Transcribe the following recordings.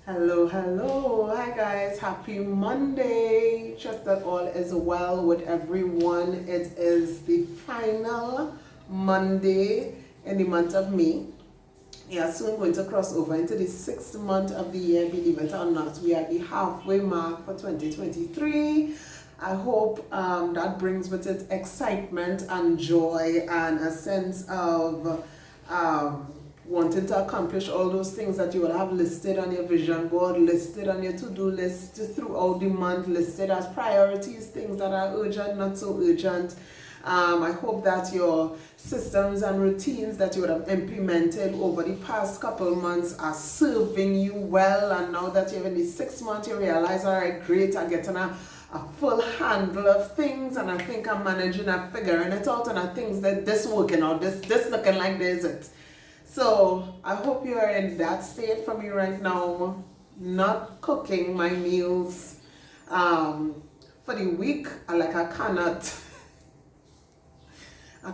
Hello. Hi guys, happy Monday. Trust that all is well with everyone. It is the final Monday in the month of May. We are soon going to cross over into the 6th month of the year, believe it or not. We are at the halfway mark for 2023. I hope that brings with it excitement and joy and a sense of wanting to accomplish all those things that you will have listed on your vision board, listed on your to-do list throughout the month, listed as priorities, things that are urgent, not so urgent. I hope that your systems and routines that you would have implemented over the past couple months are serving you well, and now that you're in the 6th month, you realize, all right, great, I'm getting a full handle of things, and I think I'm managing and figuring it out, and I think that this working out, this looking like this it. So I hope you are in that state for me right now, not cooking my meals for the week. I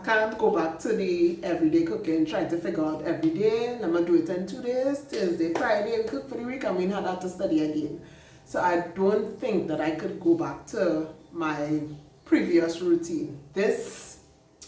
can't go back to the everyday cooking, trying to figure out every day. I'm gonna do it in 2 days, Thursday, Friday, we cook for the week, and we had that to study again. So I don't think that I could go back to my previous routine. This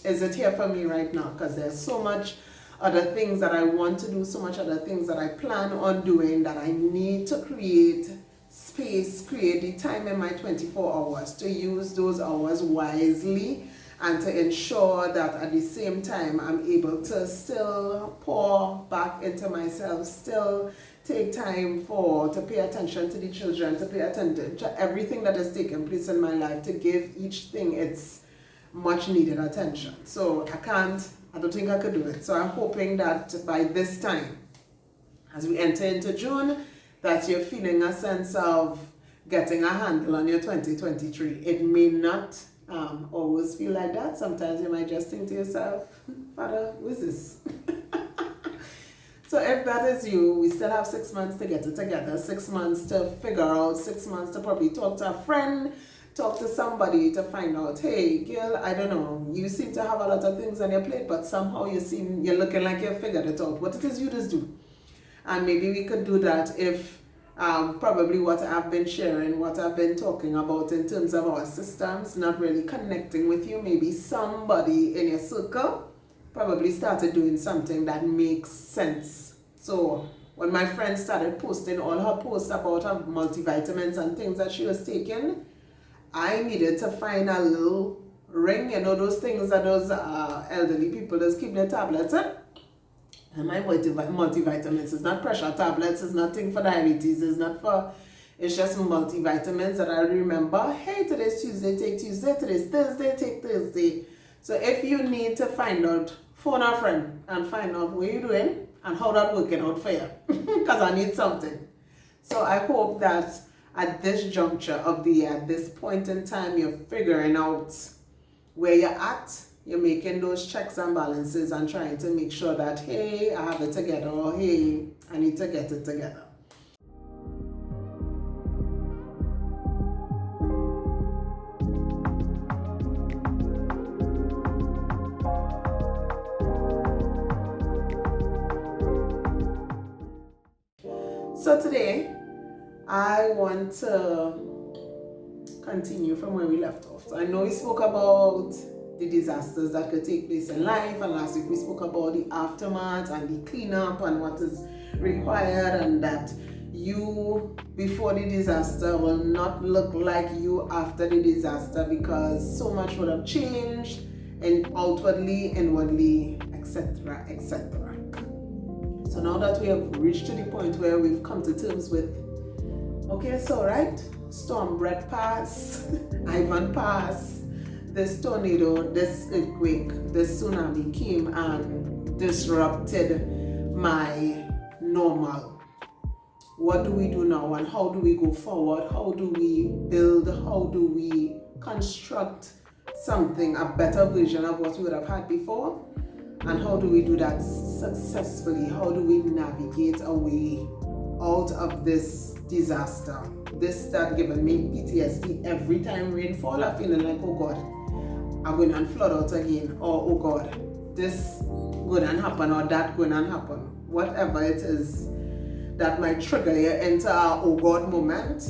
is it here for me right now, because there's so much other things that I want to do, so much other things that I plan on doing, that I need to create space, create the time in my 24 hours to use those hours wisely, and to ensure that at the same time I'm able to still pour back into myself, still take time to pay attention to the children, to pay attention to everything that is taking place in my life, to give each thing its much needed attention. So I don't think I could do it. So I'm hoping that by this time, as we enter into June, that you're feeling a sense of getting a handle on your 2023. It may not always feel like that. Sometimes you might just think to yourself, Father, who is this? So if that is you, we still have 6 months to get it together, 6 months to figure out, 6 months to probably talk to a friend, talk to somebody to find out, hey, girl, I don't know, you seem to have a lot of things on your plate, but somehow you're looking like you've figured it out. What it is you just do. And maybe we could do that if probably what I've been sharing, what I've been talking about in terms of our systems, not really connecting with you, maybe somebody in your circle probably started doing something that makes sense. So when my friend started posting all her posts about her multivitamins and things that she was taking, I needed to find a little ring, those things that those elderly people just keep their tablets in. And my multivitamins is not pressure tablets, it's nothing for diabetes, it's just multivitamins that I remember, hey, today's Tuesday, take Tuesday, today's Thursday, take Thursday. So if you need to find out, phone a friend and find out what you're doing and how that's working out for you, because I need something. So I hope that at this juncture of the year, at this point in time, you're figuring out where you're at. You're making those checks and balances and trying to make sure that, hey, I have it together, or hey, I need to get it together. So today, I want to continue from where we left off. So I know we spoke about the disasters that could take place in life, and last week we spoke about the aftermath and the cleanup and what is required, and that you before the disaster will not look like you after the disaster, because so much would have changed, and outwardly, inwardly, etc., etc. So now that we have reached to the point where we've come to terms with, okay, so right, Storm Brett pass, Ivan pass, this tornado, this earthquake, this tsunami came and disrupted my normal. What do we do now, and how do we go forward? How do we build? How do we construct something, a better version of what we would have had before? And how do we do that successfully? How do we navigate our way out of this disaster? This start giving me PTSD every time rainfall. I'm feeling like, oh God, I'm going to flood out again, or oh God, this going to happen, or that going to happen. Whatever it is that might trigger you into a oh God moment,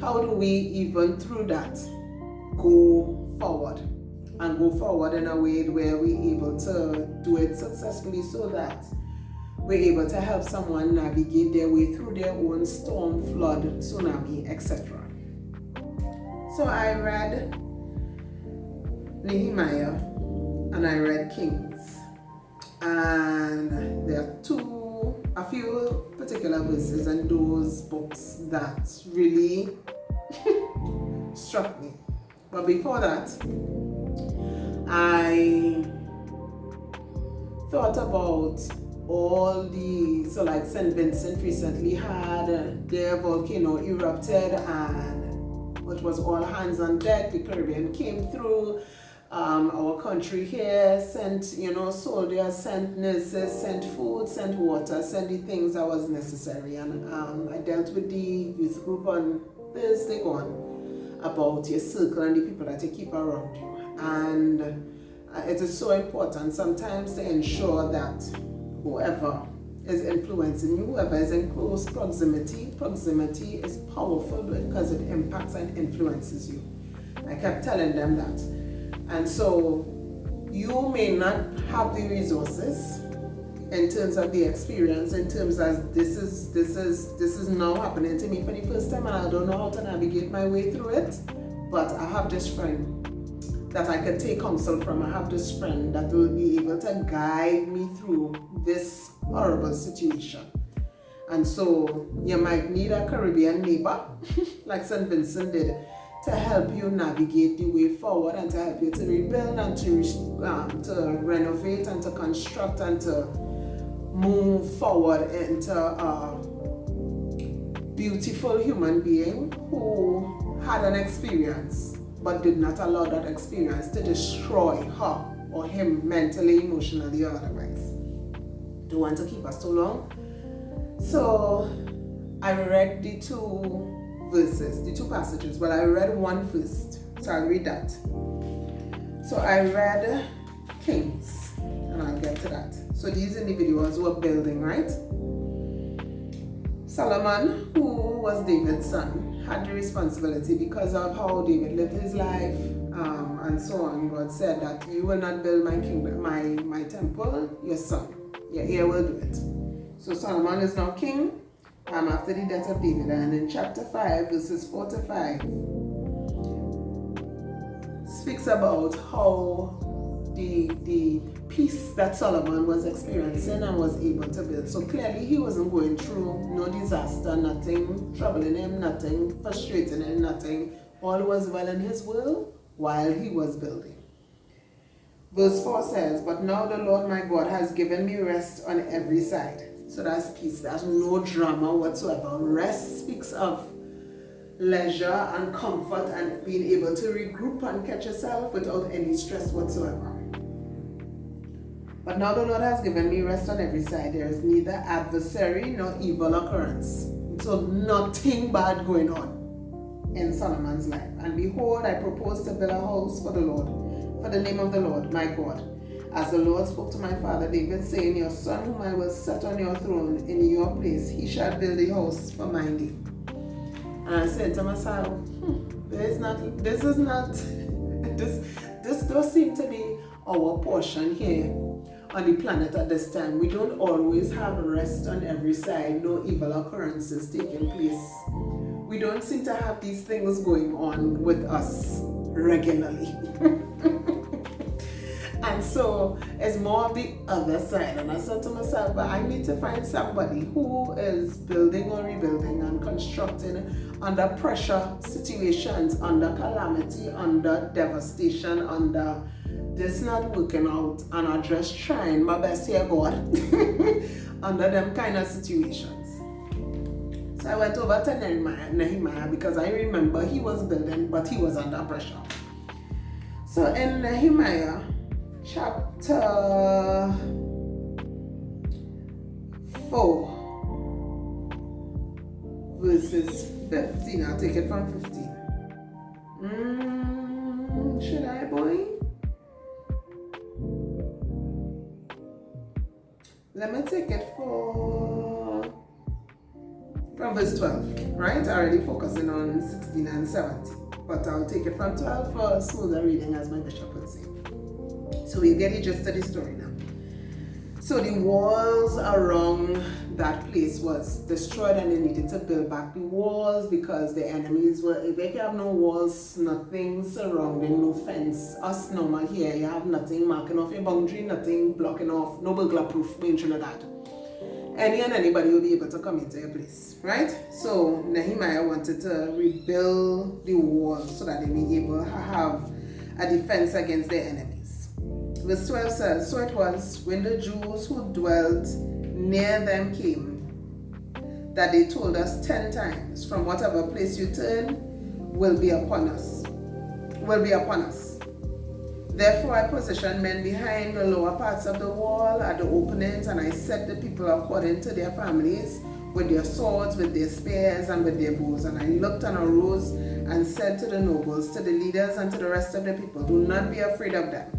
how do we even through that go forward and go forward in a way where we're able to do it successfully so that we're able to help someone navigate their way through their own storm, flood, tsunami, etc. So I read Nehemiah and I read Kings, and there are a few particular verses in those books that really struck me. But before that, I thought about all the, so like St. Vincent recently had their volcano erupted and it was all hands on deck. The Caribbean came through. Our country here sent, soldiers, sent nurses, sent food, sent water, sent the things that was necessary. And I dealt with the youth group on Thursday gone about your circle and the people that you keep around you. And it is so important sometimes to ensure that whoever is influencing you, whoever is in close proximity is powerful because it impacts and influences you. I kept telling them that. And so you may not have the resources in terms of the experience, in terms of this is now happening to me for the first time and I don't know how to navigate my way through it, but I have this friend that I can take counsel from. I have this friend that will be able to guide me through this horrible situation. And so you might need a Caribbean neighbor like St. Vincent did to help you navigate the way forward and to help you to rebuild and to renovate and to construct and to move forward into a beautiful human being who had an experience but did not allow that experience to destroy her or him mentally, emotionally, or otherwise. Don't want to keep us too long. So I read the two passages. Well, I read one first, so I'll read that. So I read Kings, and I'll get to that. So these individuals were building, right? Solomon, who was David's son, had the responsibility because of how David lived his life, and so on. God said that you will not build my kingdom, my temple, your son. Your heir will do it. So Solomon is now king after the death of David, and in chapter 5, verses 4 to 5, speaks about how the peace that Solomon was experiencing and was able to build. So clearly he wasn't going through no disaster, nothing troubling him, nothing frustrating him, nothing. All was well in his world while he was building. Verse 4 says, "But now the Lord my God has given me rest on every side." So that's peace. There's no drama whatsoever. Rest speaks of leisure and comfort and being able to regroup and catch yourself without any stress whatsoever. "But now the Lord has given me rest on every side. There is neither adversary nor evil occurrence." So nothing bad going on in Solomon's life. "And behold, I propose to build a house for the Lord, for the name of the Lord my God. As the Lord spoke to my father David, saying, your son whom I will set on your throne in your place, he shall build a house for my name." And I said to myself, this does seem to be our portion here on the planet at this time. We don't always have rest on every side, no evil occurrences taking place. We don't seem to have these things going on with us regularly. And so it's more of the other side. And I said to myself, but I need to find somebody who is building or rebuilding and constructing under pressure situations, under calamity, under devastation, under this not working out, and I'm just trying my best here, God, under them kind of situations. So I went over to Nehemiah because I remember he was building, but he was under pressure. So in Nehemiah chapter 4, verses 15, I'll take it from 15. Should I, boy? Let me take it for from verse 12, right? Already focusing on 16 and 17. But I'll take it from 12 for smoother reading, as my bishop would say. So we'll get the gist of the story now. So the walls around that place was destroyed, and they needed to build back the walls because the enemies were, if you have no walls, nothing surrounding, no fence, us normal here, you have nothing marking off your boundary, nothing blocking off, no burglar proof, we ain't that. Any and anybody will be able to come into your place, right? So Nehemiah wanted to rebuild the walls so that they may be able to have a defense against their enemies. Verse 12 says, so it was when the Jews who dwelt near them came, that they told us 10 times, from whatever place you turn will be upon us. Therefore I positioned men behind the lower parts of the wall at the openings, and I set the people according to their families, with their swords, with their spears, and with their bows. And I looked and arose and said to the nobles, to the leaders, and to the rest of the people, do not be afraid of them.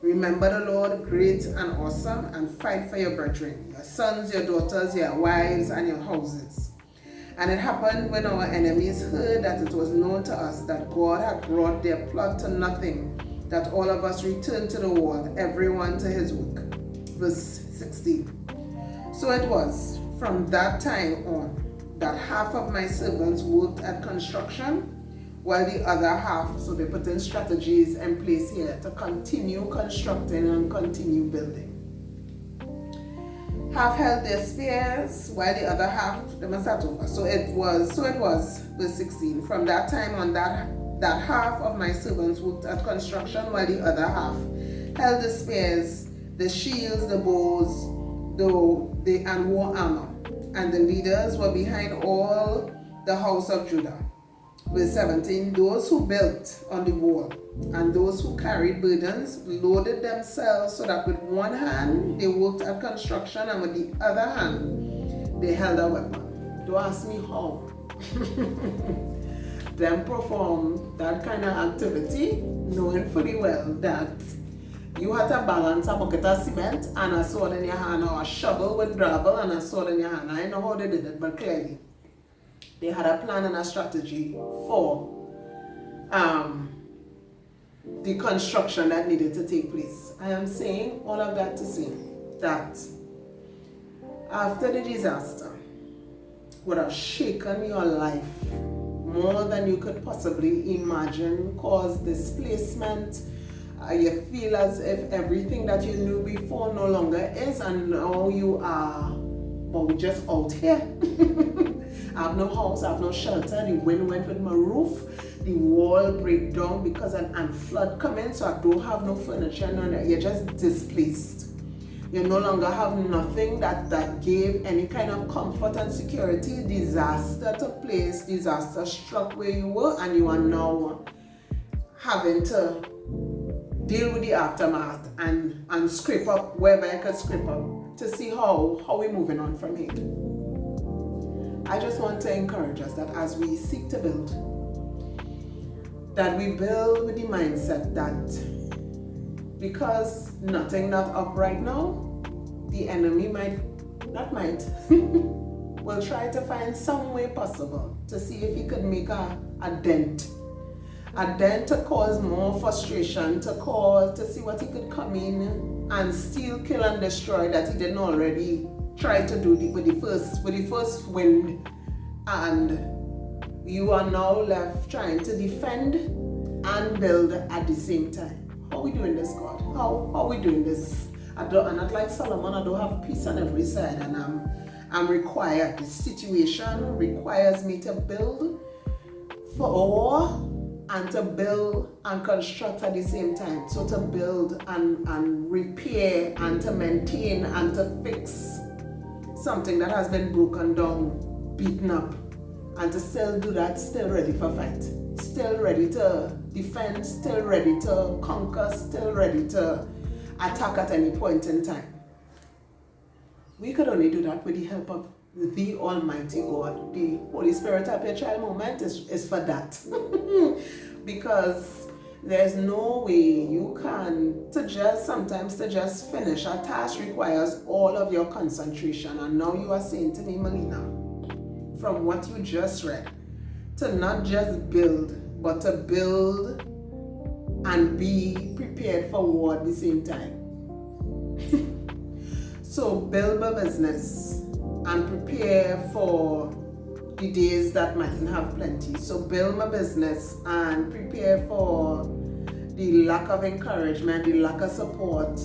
Remember the Lord great and awesome, and fight for your brethren, your sons, your daughters, your wives, and your houses. And it happened when our enemies heard that it was known to us that God had brought their plot to nothing, that all of us returned to the wall, everyone to his work. Verse 16. So it was from that time on that half of my servants worked at construction, while the other half, so they put in strategies in place here to continue constructing and continue building. Half held their spears, while the other half, they must start over. So it was, verse 16, from that time on that half of my servants worked at construction, while the other half held the spears, the shields, the bows, and war armor. And the leaders were behind all the house of Judah. Verse 17, those who built on the wall and those who carried burdens loaded themselves so that with one hand they worked at construction, and with the other hand they held a weapon. Don't ask me how. Them perform that kind of activity knowing fully well that you had to balance a bucket of cement and a sword in your hand, or a shovel with gravel and a sword in your hand. I know how they did it, but clearly they had a plan and a strategy for the construction that needed to take place. I am saying all of that to say that after the disaster would have shaken your life more than you could possibly imagine, caused displacement, you feel as if everything that you knew before no longer is, and now you are, well, we're just out here. I have no house, I have no shelter, the wind went with my roof, the wall break down because and flood come in, so I don't have no furniture, you're just displaced. You no longer have nothing that gave any kind of comfort and security. Disaster took place, disaster struck where you were, and you are now having to deal with the aftermath and scrape up wherever I could scrape up to see how we're moving on from here. I just want to encourage us that as we seek to build, that we build with the mindset that because nothing not up right now, the enemy will try to find some way possible to see if he could make a dent. A dent to cause more frustration, to see what he could come in and steal, kill, and destroy that he didn't already try to do with the first wind. And you are now left trying to defend and build at the same time. How are we doing this, God? How are we doing this? I'm not like Solomon. I don't have peace on every side, and I'm required. The situation requires me to build for awe and to build and construct at the same time. So to build and repair and to maintain and to fix something that has been broken down, beaten up, and to still do that, still ready for fight, still ready to defend, still ready to conquer, still ready to attack at any point in time. We could only do that with the help of the Almighty God. The Holy Spirit Help Your Child moment is for that. Because there's no way you can, sometimes to just finish a task requires all of your concentration. And now you are saying to me, Melina, from what you just read, to not just build, but to build and be prepared for war at the same time. So build my business and prepare for the days that mightn't have plenty. So build my business and prepare for the lack of encouragement, the lack of support,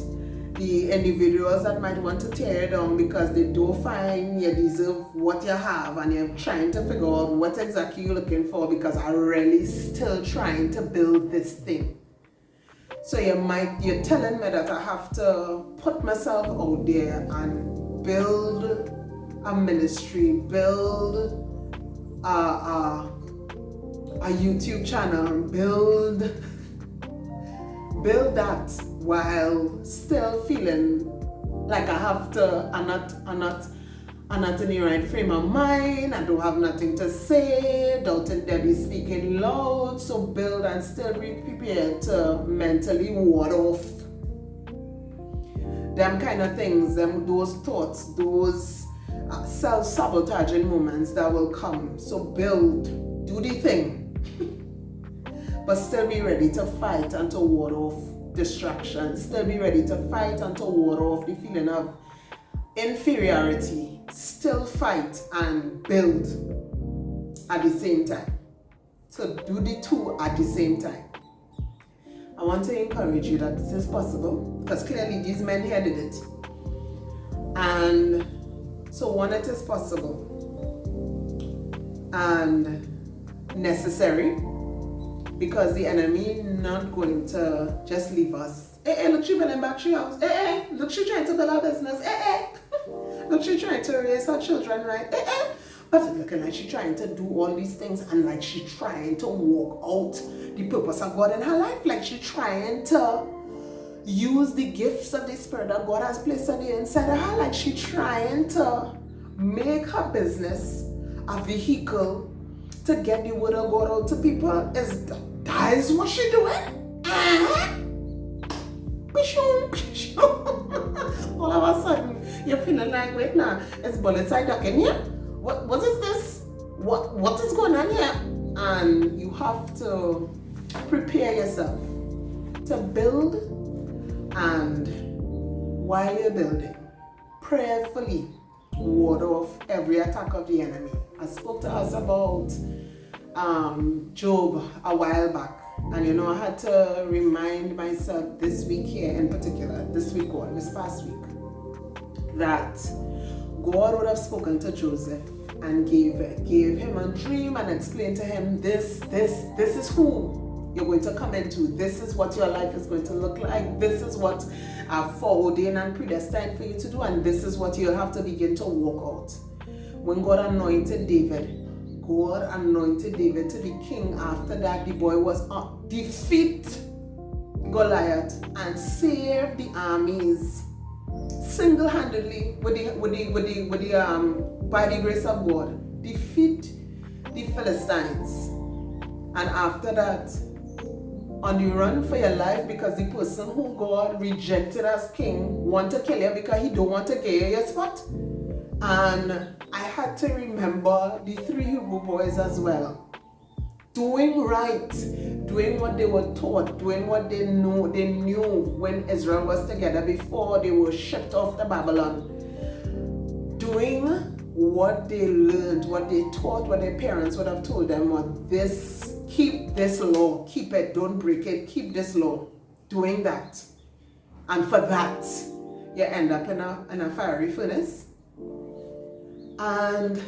the individuals that might want to tear you down because they don't find you deserve what you have, and you're trying to figure out what exactly you're looking for, because I'm really still trying to build this thing. So you're telling me that I have to put myself out there and build a ministry, build a YouTube channel, build that while still feeling like I have to, I'm not in the right frame of mind, I don't have nothing to say, doubting Debbie speaking loud. So build and still be prepared to mentally ward off them kind of things, those thoughts, those self-sabotaging moments that will come. So build, do the thing, but still be ready to fight and to ward off distractions, still be ready to fight and to ward off the feeling of inferiority, still fight and build at the same time. So do the two at the same time. I want to encourage you that this is possible, because clearly these men here did it. And so one, it is possible and necessary, because the enemy not going to just leave us. Look, she building back she house. Look, she trying to build her business. Look, she trying to raise her children, right? But it's looking like she trying to do all these things, and like she trying to walk out the purpose of God in her life. Like she trying to use the gifts of the Spirit that God has placed on the inside of her. Like she trying to make her business a vehicle to get the word of God out to people. That is what she doing? All of a sudden, you're feeling like, wait now, it's bullet side duck in here? What is this? What is going on here? And you have to prepare yourself to build, and while you're building, prayerfully ward off every attack of the enemy. I spoke to us about Job a while back, and I had to remind myself this week here in particular, this past week, that God would have spoken to Joseph and gave him a dream and explained to him, this is who you're going to come into, this is what your life is going to look like, this is what I've foreordained and predestined for you to do, and this is what you'll have to begin to walk out. When God anointed David to be king. After that, the boy was defeat Goliath and save the armies single-handedly by the grace of God. Defeat the Philistines, and after that, on the run for your life, because the person who God rejected as king want to kill you because he don't want to get you your spot. And I had to remember the 3 Hebrew boys as well. Doing right, doing what they were taught, doing what they knew when Israel was together before they were shipped off to Babylon. Doing what they learned, what they taught, what their parents would have told them, keep this law, keep it, don't break it, keep this law. Doing that. And for that, you end up in a fiery furnace. And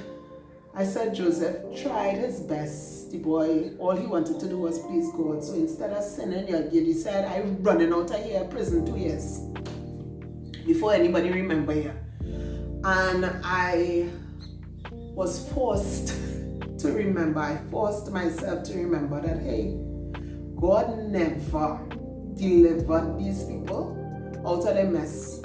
I said Joseph tried his best. The boy, all he wanted to do was please God. So instead of sinning, he said, I'm running out of here, prison 2 years. Before anybody remember you. And I was forced to remember, I forced myself to remember that, hey, God never delivered these people out of the mess.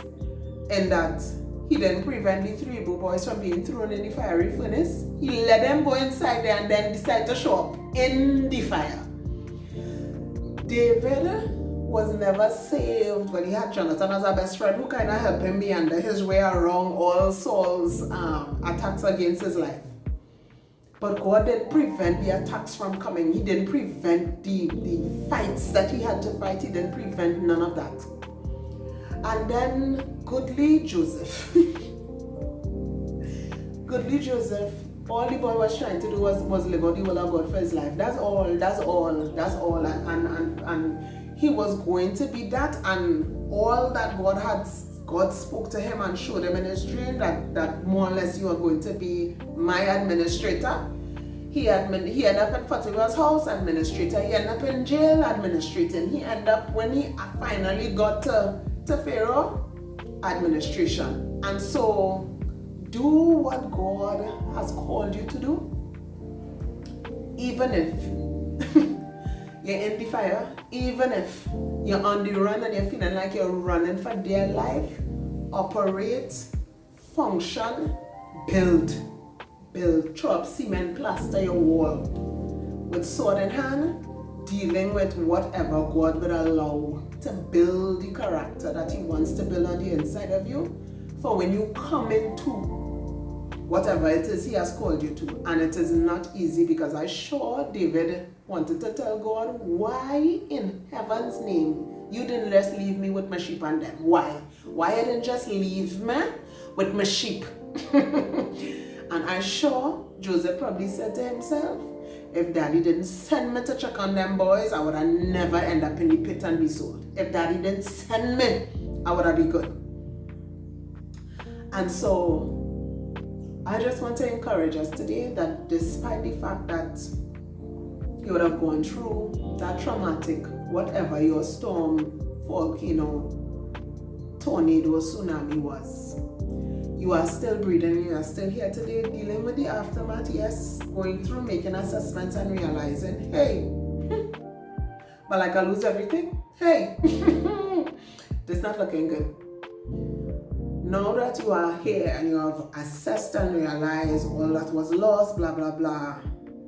And that he didn't prevent the 3 Hebrew boys from being thrown in the fiery furnace. He let them go inside there and then decided to show up in the fire. David was never saved, but he had Jonathan as a best friend who kind of helped him meander his way around all Saul's attacks against his life. But God didn't prevent the attacks from coming. He didn't prevent the fights that he had to fight. He didn't prevent none of that. And then goodly Joseph. Goodly Joseph, all the boy was trying to do was live out the will of God for his life. That's all. And he was going to be that, and all that God spoke to him and showed him in his dream that more or less you are going to be my administrator. He ended up in Potiphar's house, administrator. He ended up in jail, administrating. He ended up, when he finally got to Pharaoh, administration. And so, do what God has called you to do. Even if you're in the fire, even if you're on the run and you're feeling like you're running for dear life, operate, function, build, throw up cement, plaster your wall with sword in hand, dealing with whatever God would allow to build the character that he wants to build on the inside of you, for when you come into whatever it is he has called you to. And it is not easy, because I'm sure David wanted to tell God, why in heaven's name you didn't just leave me with my sheep and them? Why you didn't just leave me with my sheep? And I'm sure Joseph probably said to himself, if daddy didn't send me to check on them boys, I would have never end up in the pit and be sold. If daddy didn't send me, I would have been good. And so I just want to encourage us today that despite the fact that you would have gone through that traumatic, whatever your storm, volcano, tornado, tsunami was, you are still breathing, you are still here today, dealing with the aftermath, yes, going through, making assessments and realizing, hey, but like I lose everything, hey, this is not looking good. Now that you are here and you have assessed and realized all that was lost, blah, blah, blah,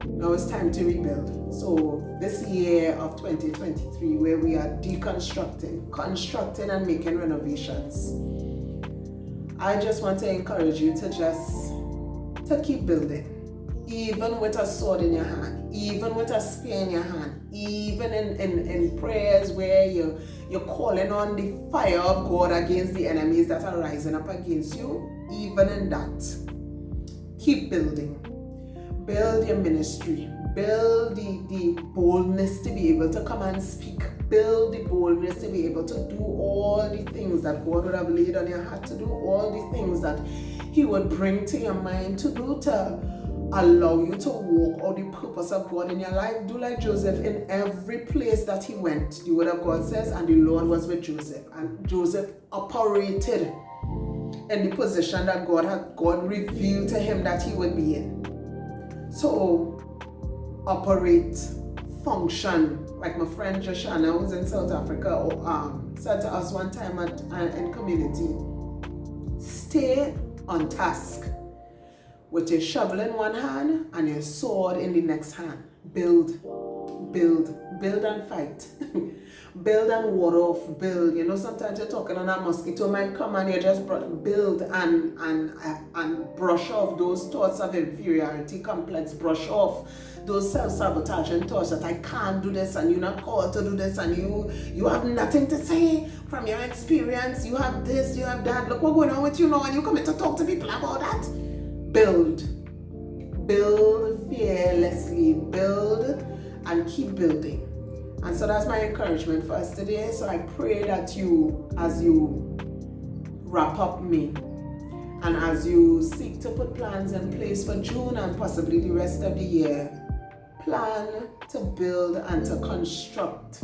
now it's time to rebuild. So this year of 2023, where we are deconstructing, constructing and making renovations, I just want to encourage you to keep building, even with a sword in your hand, even with a spear in your hand, even in prayers where you're calling on the fire of God against the enemies that are rising up against you. Even in that, keep building. Build your ministry. Build the boldness to be able to come and speak. Build the boldness to be able to do all the things that God would have laid on your heart to do, all the things that he would bring to your mind to do, to allow you to walk out the purpose of God in your life. Do like Joseph. In every place that he went, the word of God says, and the Lord was with Joseph. And Joseph operated in the position that God revealed to him that he would be in. So operate, function, like my friend Joshana, who's in South Africa, said to us one time in community, stay on task with your shovel in one hand and your sword in the next hand. Build and fight. Build and ward off, build. You know, sometimes you're talking and a mosquito might come and you just build and brush off those thoughts of inferiority complex, brush off those self-sabotaging thoughts that I can't do this and you're not called to do this and you have nothing to say from your experience. You have this, you have that. Look what's going on with you now and you come in to talk to people about that. Build fearlessly, build and keep building. And so that's my encouragement for us today. So I pray that you, as you wrap up May, and as you seek to put plans in place for June and possibly the rest of the year, plan to build and to construct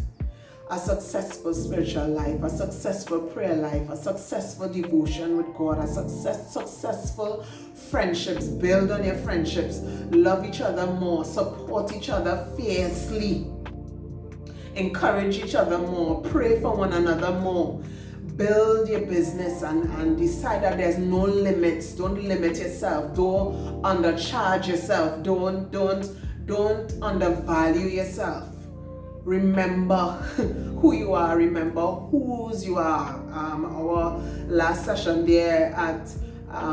a successful spiritual life, a successful prayer life, a successful devotion with God, a successful friendships. Build on your friendships. Love each other more. Support each other fiercely. Encourage each other more. Pray for one another more. Build your business and decide that there's no limits. Don't limit yourself. Don't undercharge yourself. Don't undervalue yourself. Remember who you are. Remember whose you are. Our last session there at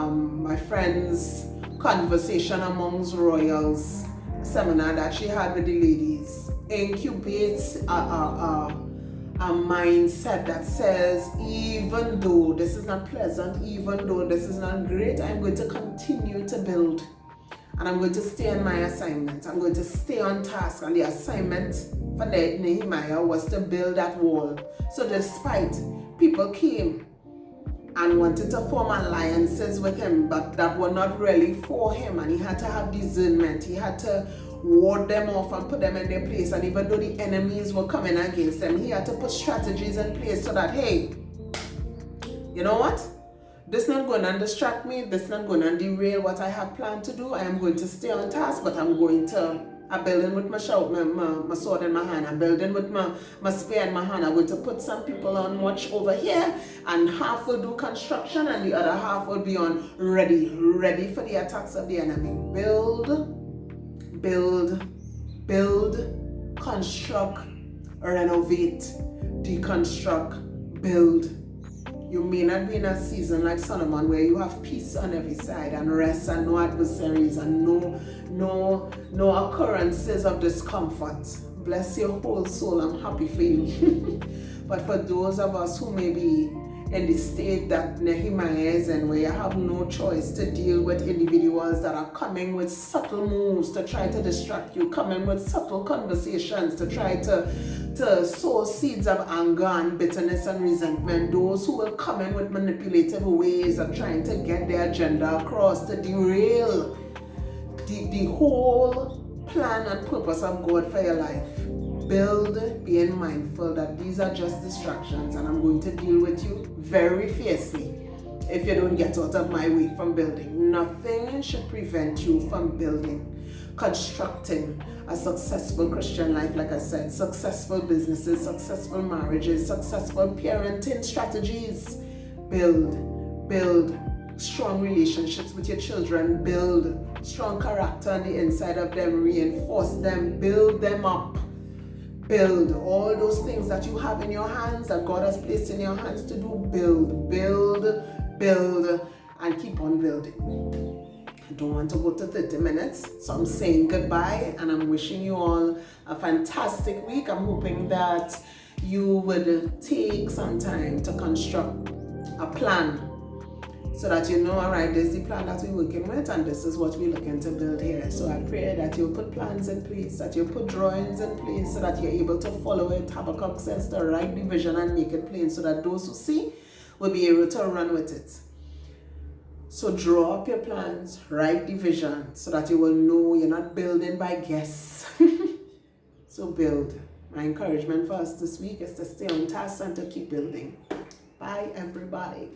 my friend's conversation amongst royals seminar that she had with the ladies incubates a mindset that says, even though this is not pleasant, even though this is not great, I'm going to continue to build. And I'm going to stay on my assignment. I'm going to stay on task. And the assignment for Nehemiah was to build that wall. So despite people came and wanted to form alliances with him, but that were not really for him, and he had to have discernment. He had to ward them off and put them in their place. And even though the enemies were coming against them, he had to put strategies in place so that, hey, you know what? This is not going to distract me. This is not going to derail what I have planned to do. I am going to stay on task, but I'm building with my sword in my hand. I'm building with my spear in my hand. I'm going to put some people on watch over here, and half will do construction and the other half will be on ready for the attacks of the enemy. Build, construct, renovate, deconstruct, build. You may not be in a season like Solomon where you have peace on every side and rest and no adversaries and no occurrences of discomfort. Bless your whole soul. I'm happy for you. But for those of us who may be in the state that Nehemiah is in, where you have no choice to deal with individuals that are coming with subtle moves to try to distract you, coming with subtle conversations to try to sow seeds of anger and bitterness and resentment, those who will come in with manipulative ways of trying to get their agenda across to derail the whole plan and purpose of God for your life. Build, being mindful that these are just distractions, and I'm going to deal with you very fiercely if you don't get out of my way from building. Nothing should prevent you from building, constructing a successful Christian life, like I said, successful businesses, successful marriages, successful parenting strategies. Build strong relationships with your children, build strong character on the inside of them, reinforce them, build them up. Build all those things that you have in your hands, that God has placed in your hands to do. Build, and keep on building. I don't want to go to 30 minutes, so I'm saying goodbye, and I'm wishing you all a fantastic week. I'm hoping that you would take some time to construct a plan so that you know, all right, this is the plan that we're working with, and this is what we're looking to build here. So I pray that you'll put plans in place, that you'll put drawings in place so that you're able to follow it. Habakkuk says to write the vision and make it plain so that those who see will be able to run with it. So draw up your plans, write the vision so that you will know you're not building by guess. So build. My encouragement for us this week is to stay on task and to keep building. Bye, everybody.